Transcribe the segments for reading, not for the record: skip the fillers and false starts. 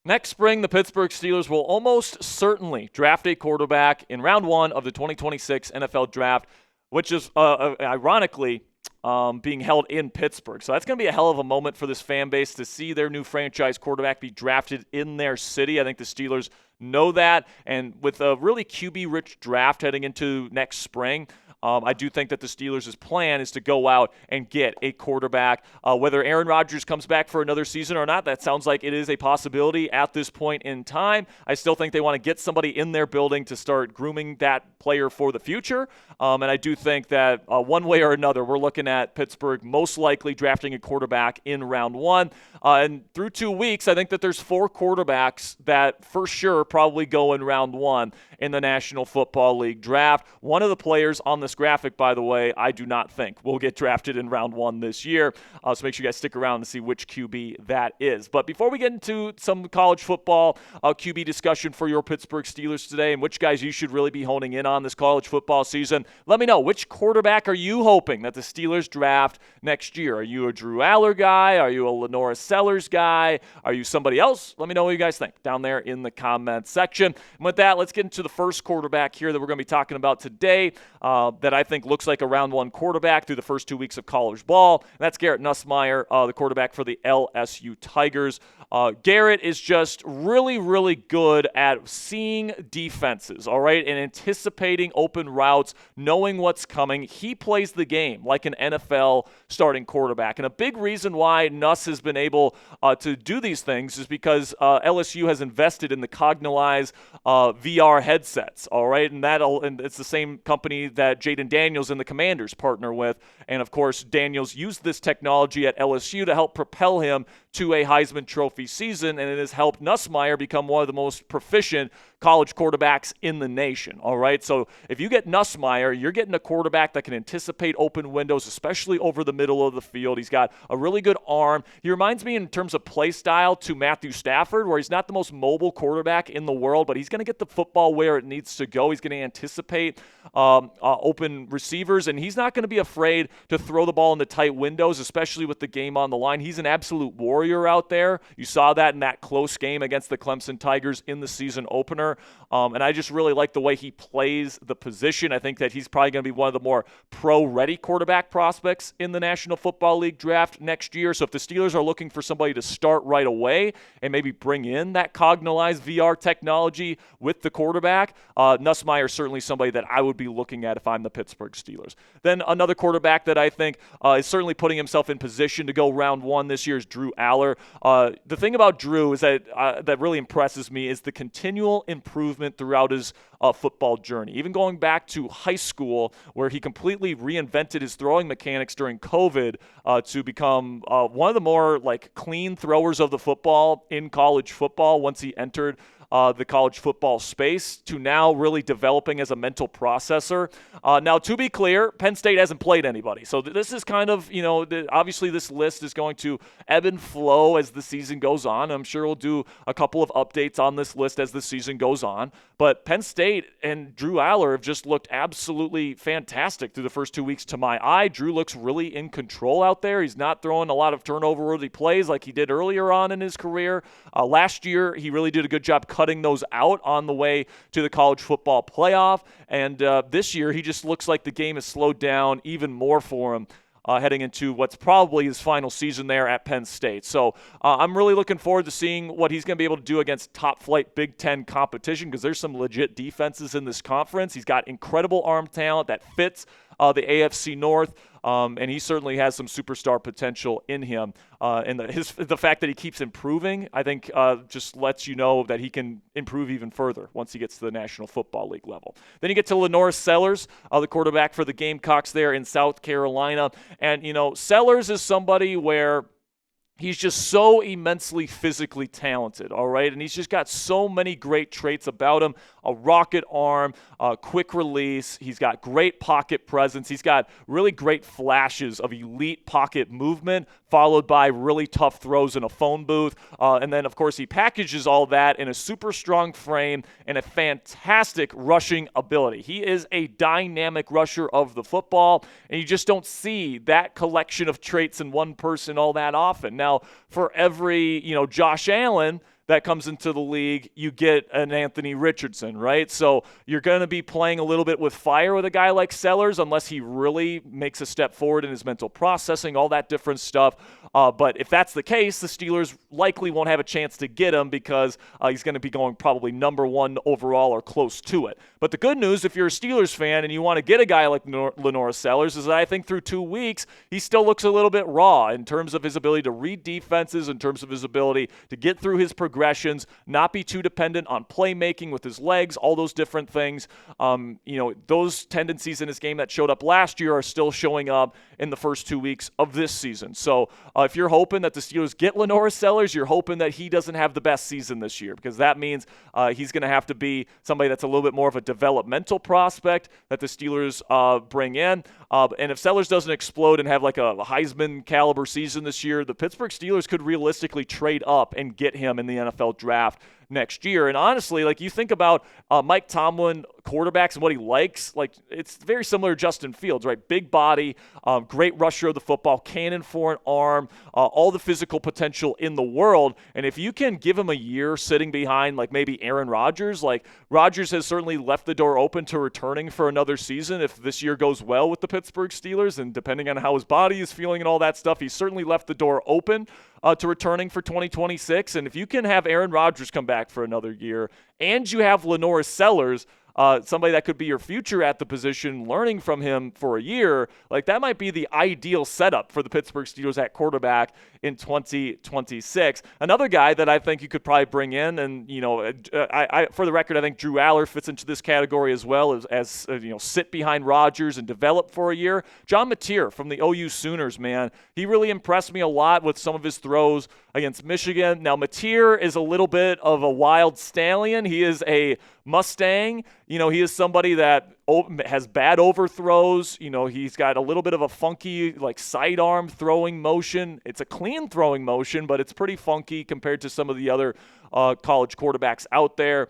Next spring, the Pittsburgh Steelers will almost certainly draft a quarterback in round 1 of the 2026 NFL Draft, which is ironically being held in Pittsburgh. So that's going to be a hell of a moment for this fan base to see their new franchise quarterback be drafted in their city. I think the Steelers know that, and with a really QB-rich draft heading into next spring, I do think that the Steelers' plan is to go out and get a quarterback. Whether Aaron Rodgers comes back for another season or not, that sounds like it is a possibility at this point in time. I still think they want to get somebody in their building to start grooming that player for the future. And I do think that one way or another, we're looking at Pittsburgh most likely drafting a quarterback in round 1. And through 2 weeks, I think that there's 4 quarterbacks that for sure probably go in round 1 in the National Football League draft. One of the players on this graphic, by the way, I do not think will get drafted in round 1 this year. So make sure you guys stick around to see which QB that is. But before we get into some college football QB discussion for your Pittsburgh Steelers today and which guys you should really be honing in on this college football season, let me know, which quarterback are you hoping that the Steelers draft next year? Are you a Drew Allar guy? Are you a LaNorris Sellers guy? Are you somebody else? Let me know what you guys think down there in the comments section. And with that, let's get into the first quarterback here that we're going to be talking about today that I think looks like a round 1 quarterback through the first 2 weeks of college ball. And that's Garrett Nussemeir, the quarterback for the LSU Tigers. Garrett is just really, really good at seeing defenses, all right, and anticipating open routes, knowing what's coming. He plays the game like an NFL starting quarterback. And a big reason why Nuss has been able to do these things is because LSU has invested in the Cognize VR headsets, all right, and it's the same company that Jaden Daniels and the Commanders partner with. And, of course, Daniels used this technology at LSU to help propel him to a Heisman Trophy season, and it has helped Nussmeier become one of the most proficient college quarterbacks in the nation, all right? So if you get Nussmeier, you're getting a quarterback that can anticipate open windows, especially over the middle of the field. He's got a really good arm. He reminds me in terms of play style to Matthew Stafford, where he's not the most mobile quarterback in the world, but he's going to get the football where it needs to go. He's going to anticipate open receivers, and he's not going to be afraid to throw the ball into tight windows, especially with the game on the line. He's an absolute warrior out there. You saw that in that close game against the Clemson Tigers in the season opener. And I just really like the way he plays the position. I think that he's probably going to be one of the more pro-ready quarterback prospects in the National Football League draft next year. So if the Steelers are looking for somebody to start right away and maybe bring in that Cognize VR technology with the quarterback, Nussmeier is certainly somebody that I would be looking at if I'm the Pittsburgh Steelers. Then another quarterback that I think is certainly putting himself in position to go round 1 this year is Drew Allar. The thing about Drew is that really impresses me is the continual improvement throughout his football journey. Even going back to high school, where he completely reinvented his throwing mechanics during COVID to become one of the more clean throwers of the football in college football once he entered the college football space, to now really developing as a mental processor. Now, to be clear, Penn State hasn't played anybody. So this is kind of, obviously this list is going to ebb and flow as the season goes on. I'm sure we'll do a couple of updates on this list as the season goes on. But Penn State and Drew Allar have just looked absolutely fantastic through the first 2 weeks to my eye. Drew looks really in control out there. He's not throwing a lot of turnover-worthy plays like he did earlier on in his career. Last year, he really did a good job cutting those out on the way to the college football playoff. And this year, he just looks like the game has slowed down even more for him heading into what's probably his final season there at Penn State. So I'm really looking forward to seeing what he's going to be able to do against top-flight Big Ten competition, because there's some legit defenses in this conference. He's got incredible arm talent that fits the AFC North, and he certainly has some superstar potential in him. And the fact that he keeps improving, I think, just lets you know that he can improve even further once he gets to the National Football League level. Then you get to LaNorris Sellers, the quarterback for the Gamecocks there in South Carolina. And, Sellers is somebody where he's just so immensely physically talented, all right? And he's just got so many great traits about him. A rocket arm, quick release. He's got great pocket presence. He's got really great flashes of elite pocket movement, followed by really tough throws in a phone booth. And then, of course, he packages all that in a super strong frame and a fantastic rushing ability. He is a dynamic rusher of the football, and you just don't see that collection of traits in one person all that often. Now, for every, Josh Allen, that comes into the league, you get an Anthony Richardson, right? So you're going to be playing a little bit with fire with a guy like Sellers unless he really makes a step forward in his mental processing, all that different stuff. But if that's the case, the Steelers likely won't have a chance to get him because he's going to be going probably number 1 overall or close to it. But the good news, if you're a Steelers fan and you want to get a guy like LaNorris Sellers, is that I think through 2 weeks, he still looks a little bit raw in terms of his ability to read defenses, in terms of his ability to get through his progressions, not be too dependent on playmaking with his legs, all those different things. Those tendencies in his game that showed up last year are still showing up in the first 2 weeks of this season. So if you're hoping that the Steelers get LaNorris Sellers, you're hoping that he doesn't have the best season this year, because that means he's going to have to be somebody that's a little bit more of a developmental prospect that the Steelers bring in. And if Sellers doesn't explode and have like a Heisman caliber season this year, the Pittsburgh Steelers could realistically trade up and get him in the NFL draft next year. And honestly, like, you think about Mike Tomlin quarterbacks and what he likes, like, it's very similar to Justin Fields, right? Big body, great rusher of the football, cannon for an arm, all the physical potential in the world. And if you can give him a year sitting behind like maybe Aaron Rodgers, like Rodgers has certainly left the door open to returning for another season if this year goes well with the Pittsburgh Steelers, and depending on how his body is feeling and all that stuff, he's certainly left the door open to returning for 2026. And if you can have Aaron Rodgers come back for another year and you have LaNorris Sellers, somebody that could be your future at the position, learning from him for a year, like, that might be the ideal setup for the Pittsburgh Steelers at quarterback in 2026. Another guy that I think you could probably bring in, and I for the record, I think Drew Allar fits into this category as well, as sit behind Rodgers and develop for a year. John Mateer from the OU Sooners, man, he really impressed me a lot with some of his throws against Michigan. Now, Mateer is a little bit of a wild stallion. He is a Mustang. He is somebody that has bad overthrows. He's got a little bit of a funky, like, sidearm throwing motion. It's a clean throwing motion, but it's pretty funky compared to some of the other college quarterbacks out there.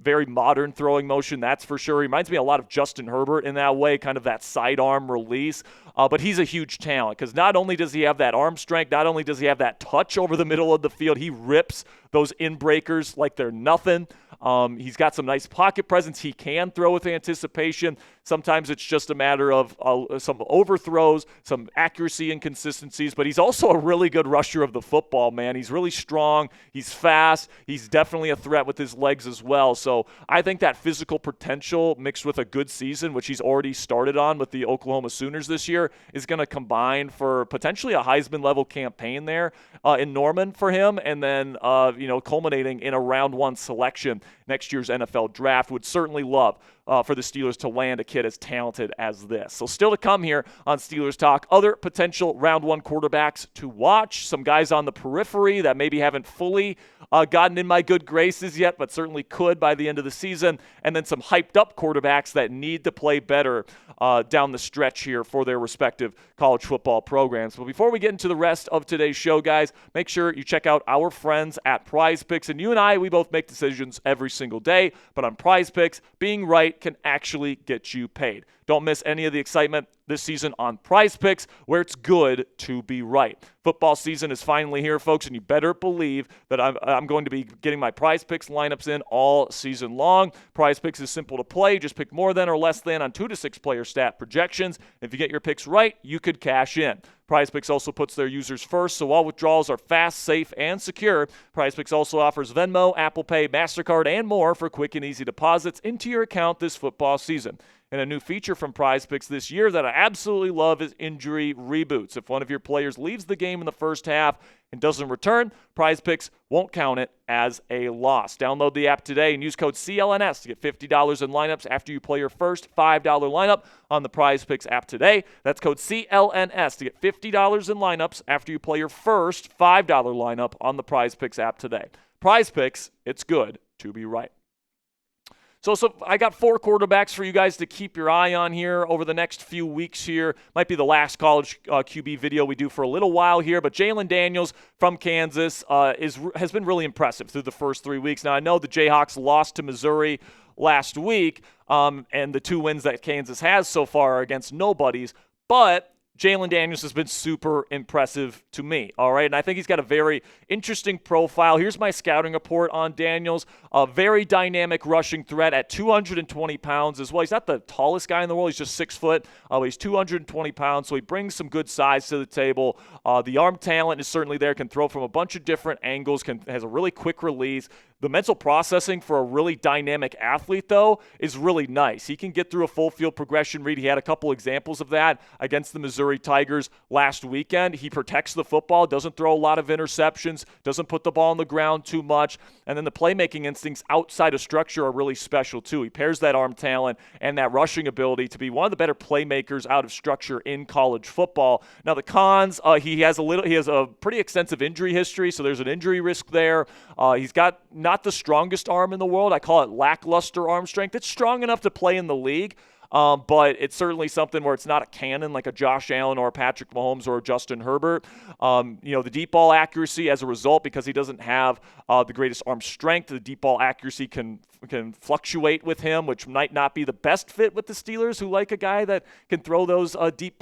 Very modern throwing motion, that's for sure. He reminds me a lot of Justin Herbert in that way, kind of that sidearm release. But he's a huge talent because not only does he have that arm strength, not only does he have that touch over the middle of the field, he rips those in-breakers like they're nothing. He's got some nice pocket presence. He can throw with anticipation. Sometimes it's just a matter of some overthrows, some accuracy inconsistencies, but he's also a really good rusher of the football, man. He's really strong. He's fast. He's definitely a threat with his legs as well. So I think that physical potential mixed with a good season, which he's already started on with the Oklahoma Sooners this year, is going to combine for potentially a Heisman-level campaign there in Norman for him, and then culminating in a round 1 selection next year's NFL draft. Would certainly love for the Steelers to land a kid as talented as this. So still to come here on Steelers Talk, other potential round 1 quarterbacks to watch, some guys on the periphery that maybe haven't fully gotten in my good graces yet, but certainly could by the end of the season, and then some hyped up quarterbacks that need to play better down the stretch here for their respective college football programs. But before we get into the rest of today's show, guys, make sure you check out our friends at Prize Picks. And you and I, we both make decisions every single day, but on Prize Picks, being right can actually get you paid. Don't miss any of the excitement this season on Prize Picks, where it's good to be right. Football season is finally here, folks, and you better believe that I'm going to be getting my Prize Picks lineups in all season long. Prize Picks is simple to play. Just pick more than or less than on 2 to 6 player stat projections. If you get your picks right, you could cash in. Prize Picks also puts their users first, so all withdrawals are fast, safe, and secure. Prize Picks also offers Venmo, Apple Pay, MasterCard, and more for quick and easy deposits into your account this football season. And a new feature from Prize Picks this year that I absolutely love is injury reboots. If one of your players leaves the game in the first half and doesn't return, Prize Picks won't count it as a loss. Download the app today and use code CLNS to get $50 in lineups after you play your first $5 lineup on the Prize Picks app today. That's code CLNS to get $50 in lineups after you play your first $5 lineup on the Prize Picks app today. Prize Picks, it's good to be right. So I got 4 quarterbacks for you guys to keep your eye on here over the next few weeks here. Might be the last college QB video we do for a little while here, but Jalon Daniels from Kansas has been really impressive through the first 3 weeks. Now, I know the Jayhawks lost to Missouri last week, and the 2 wins that Kansas has so far are against nobodies, but Jalon Daniels has been super impressive to me, all right? And I think he's got a very interesting profile. Here's my scouting report on Daniels. A very dynamic rushing threat at 220 pounds as well. He's not the tallest guy in the world. He's just 6 foot. But he's 220 pounds, so he brings some good size to the table. The arm talent is certainly there, can throw from a bunch of different angles, has a really quick release. The mental processing for a really dynamic athlete, though, is really nice. He can get through a full field progression read. He had a couple examples of that against the Missouri Tigers last weekend. He protects the football, doesn't throw a lot of interceptions, doesn't put the ball on the ground too much. And then the playmaking instincts outside of structure are really special, too. He pairs that arm talent and that rushing ability to be one of the better playmakers out of structure in college football. Now, the cons, he has a pretty extensive injury history, so there's an injury risk there. He's got not the strongest arm in the world. I call it lackluster arm strength. It's strong enough to play in the league, but it's certainly something where it's not a cannon like a Josh Allen or a Patrick Mahomes or a Justin Herbert. The deep ball accuracy as a result, because he doesn't have the greatest arm strength, the deep ball accuracy can fluctuate with him, which might not be the best fit with the Steelers, who like a guy that can throw those deep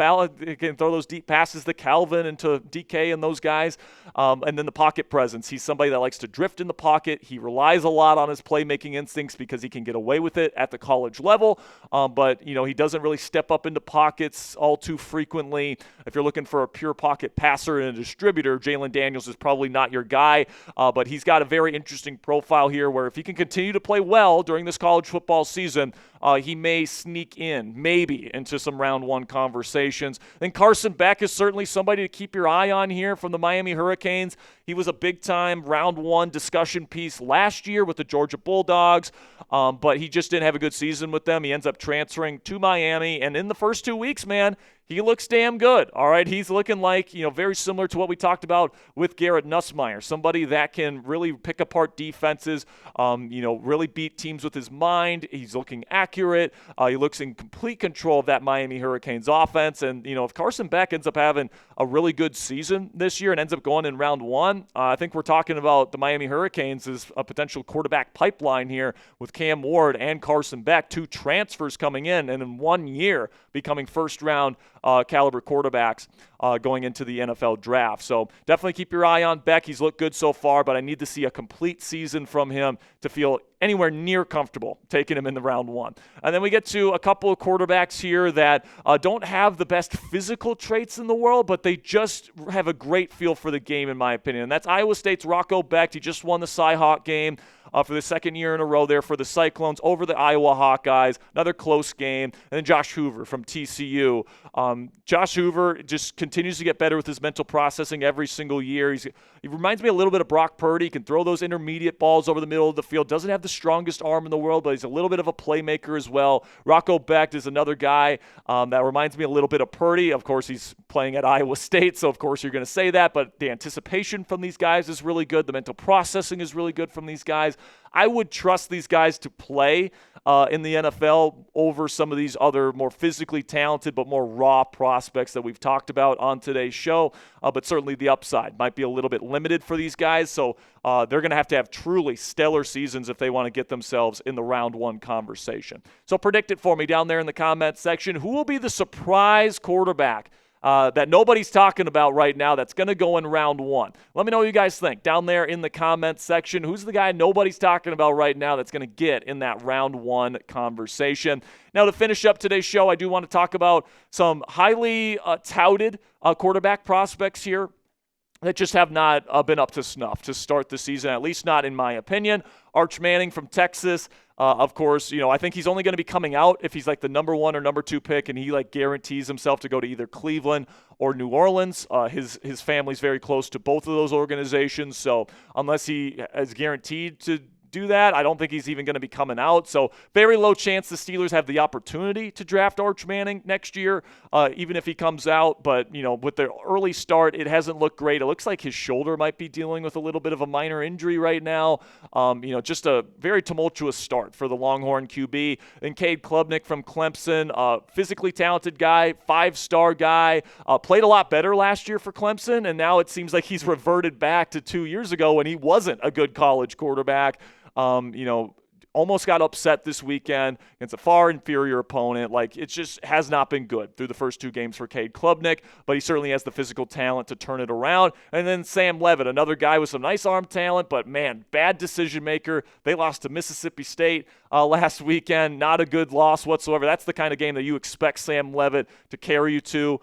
passes to Calvin and to DK and those guys. And then the pocket presence. He's somebody that likes to drift in the pocket. He relies a lot on his playmaking instincts because he can get away with it at the college level. But he doesn't really step up into pockets all too frequently. If you're looking for a pure pocket passer and a distributor, Jalon Daniels is probably not your guy. But he's got a very interesting profile here where if he can continue to play well during this college football season, he may sneak in, maybe, into some round one conversations. Then Carson Beck is certainly somebody to keep your eye on here from the Miami Hurricanes. He was a big-time round one discussion piece last year with the Georgia Bulldogs, but he just didn't have a good season with them. He ends up transferring to Miami, and in the first 2 weeks, man, he looks damn good, all right? He's looking like, very similar to what we talked about with Garrett Nussemeir, somebody that can really pick apart defenses, really beat teams with his mind. He's looking accurate. He looks in complete control of that Miami Hurricanes offense. And, if Carson Beck ends up having a really good season this year and ends up going in round one, I think we're talking about the Miami Hurricanes as a potential quarterback pipeline here with Cam Ward and Carson Beck, 2 transfers coming in, and in 1 year becoming first-round caliber quarterbacks going into the NFL draft. So definitely keep your eye on Beck. He's looked good so far, but I need to see a complete season from him to feel anywhere near comfortable taking him in the round one. And then we get to a couple of quarterbacks here that don't have the best physical traits in the world, but they just have a great feel for the game, in my opinion. And that's Iowa State's Rocco Becht. He just won the Cy-Hawk game for the second year in a row there for the Cyclones over the Iowa Hawkeyes. Another close game. And then Josh Hoover from TCU. Josh Hoover just continues to get better with his mental processing every single year. He reminds me a little bit of Brock Purdy. He can throw those intermediate balls over the middle of the field. Doesn't have the strongest arm in the world, but he's a little bit of a playmaker as well. Rocco Becht is another guy that reminds me a little bit of Purdy. Of course, he's playing at Iowa State, so of course you're going to say that, but the anticipation from these guys is really good. The mental processing is really good from these guys. I would trust these guys to play in the NFL over some of these other more physically talented but more raw prospects that we've talked about on today's show. But certainly the upside might be a little bit limited for these guys, so they're going to have truly stellar seasons if they want to get themselves in the round one conversation. So predict it for me down there in the comments section. Who will be the surprise quarterback that nobody's talking about right now that's going to go in round one? Let me know what you guys think down there in the comments section. Who's the guy nobody's talking about right now that's going to get in that round one conversation? Now, to finish up today's show, I do want to talk about some highly touted quarterback prospects here that just have not been up to snuff to start the season, at least not in my opinion. Arch Manning from Texas. Of course, I think he's only going to be coming out if he's like the number 1 or number 2 pick, and he guarantees himself to go to either Cleveland or New Orleans. His family's very close to both of those organizations, so unless he is guaranteed to do that, I don't think he's even going to be coming out. So very low chance the Steelers have the opportunity to draft Arch Manning next year, even if he comes out. But, with the early start, it hasn't looked great. It looks like his shoulder might be dealing with a little bit of a minor injury right now. Just a very tumultuous start for the Longhorn QB. Then Cade Klubnik from Clemson, physically talented guy, 5-star guy, played a lot better last year for Clemson, and now it seems like he's reverted back to 2 years ago when he wasn't a good college quarterback. almost got upset this weekend against a far inferior opponent. Like, it just has not been good through the first 2 games for Cade Klubnik, but he certainly has the physical talent to turn it around. And then Sam Leavitt, another guy with some nice arm talent, but man, bad decision maker. They lost to Mississippi State last weekend. Not a good loss whatsoever. That's the kind of game that you expect Sam Leavitt to carry you to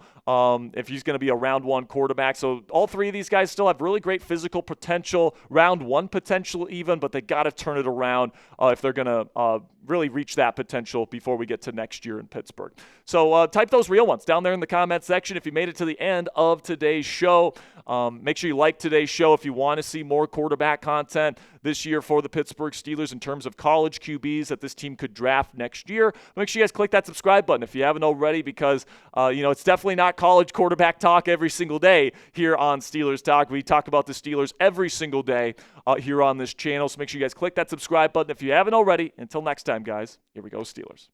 if he's going to be a round 1 quarterback. So all 3 of these guys still have really great physical potential, round 1 potential even, but they got to turn it around if they're going to really reach that potential before we get to next year in Pittsburgh. So type those real ones down there in the comment section if you made it to the end of today's show. Make sure you like today's show if you want to see more quarterback content this year for the Pittsburgh Steelers in terms of college QBs that this team could draft next year. Make sure you guys click that subscribe button if you haven't already, because it's definitely not college quarterback talk every single day here on Steelers Talk. We talk about the Steelers every single day here on this channel. So make sure you guys click that subscribe button if you haven't already. Until next time, guys, here we go, Steelers.